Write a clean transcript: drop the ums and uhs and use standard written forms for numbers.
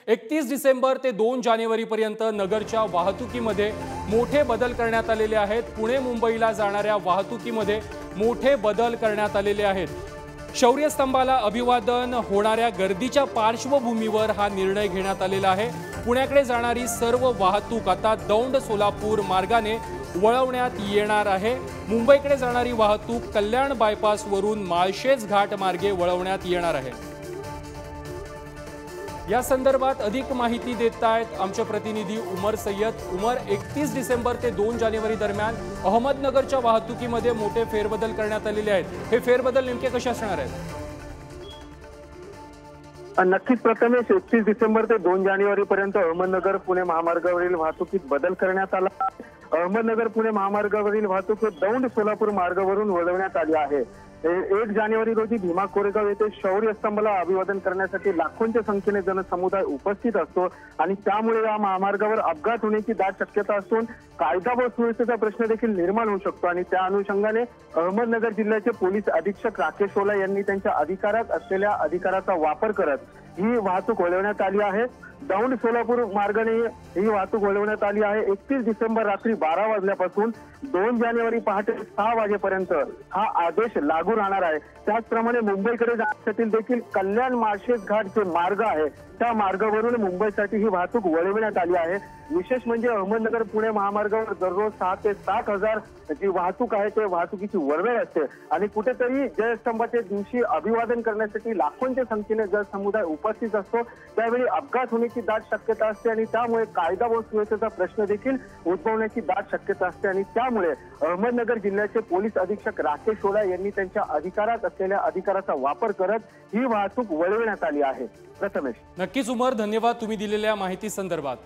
31 डिसेंबर ते 2 जानेवारी पर्यंत नगरच्या वाहतुकीमध्ये मोठे बदल करण्यात आलेले आहेत। पुणे मुंबईला जाणाऱ्या वाहतुकीमध्ये मोठे बदल करण्यात आलेले आहेत। शौर्य स्तंभाला अभिवादन होणाऱ्या गर्दीच्या पार्श्वभूमीवर हा निर्णय घेण्यात आलेला आहे। पुण्याकडे जाणारी सर्व वाहतूक आता दौंड सोलापूर मार्गाने वळवण्यात येणार आहे। मुंबईकडे जाणारी वाहतूक कल्याण बायपास वरून माळशेज घाट मार्गे वळवण्यात येणार आहे। या संदर्भात अधिक माहिती देत आहेत आमचे प्रतिनिधी उमर सय्यद। उमर, 31 डिसेंबर ते 2 जानेवारी दरम्यान अहमदनगरच्या वाहतुकीमध्ये मोठे फेरबदल करण्यात आलेले आहेत। हे फेरबदल नेमके कसे असणार आहेत? नक्कीच प्रथमेश, 31 डिसेंबर ते 2 जानेवारी पर्यंत अहमदनगर पुणे महामार्गावरील वाहतुकीत बदल करण्यात आला। अहमदनगर पुणे महामार्गावरील वाहतूक दौंड सोलापूर मार्गावरून वळवण्यात आली आहे। 1 जानेवारी रोजी भीमा कोरेगाव येथे शौर्य स्तंभाला अभिवादन करण्यासाठी लाखोंच्या संख्येने जनसमुदाय उपस्थित असतो आणि त्यामुळे या महामार्गावर अपघात होण्याची दाट शक्यता असून कायदा व सुव्यवस्थेचा प्रश्न देखील निर्माण होऊ शकतो। आणि त्या अनुषंगाने अहमदनगर जिल्ह्याचे पोलीस अधीक्षक राकेश ओला यांनी त्यांच्या अधिकारात असलेल्या अधिकाराचा वापर करत ही वाहतूक वळवण्यात आली आहे। दौंड सोलापूर मार्गाने ही वाहतूक वळवण्यात आली आहे। 31 डिसेंबर रात्री 12 वाजल्यापासून 2 जानेवारी पहाटे 6 वाजेपर्यंत हा आदेश लागू राहणार आहे। त्याचप्रमाणे मुंबईकडे जाण्यासाठी देखील कल्याण माळशेज घाट जे मार्ग आहे त्या मार्गावरून मुंबईसाठी ही वाहतूक वळवण्यात आली आहे। विशेष म्हणजे अहमदनगर पुणे महामार्गावर दररोज 6 ते 7 हजार जी वाहतूक आहे ते वाहतुकीची वर्दळ असते आणि कुठेतरी जयस्तंभाच्या दिवशी अभिवादन करण्यासाठी लाखोंच्या संख्येने जनसमुदाय उपस्थित असतो। त्यावेळी अपघात होण्याची दाट शक्यता असते आणि त्यामुळे कायदा व सुव्यवस्थेचा प्रश्न देखील उद्भवण्याची दाट शक्यता असते आणि त्यामुळे अहमदनगर जिल्ह्याचे पोलीस अधीक्षक राकेश ओला यांनी त्यांच्या अधिकारात असलेल्या अधिकाराचा वापर करत ही वाहतूक वळवण्यात आली आहे। प्रथमेश, नक्कीच उमर, धन्यवाद तुम्ही दिलेल्या माहिती संदर्भात।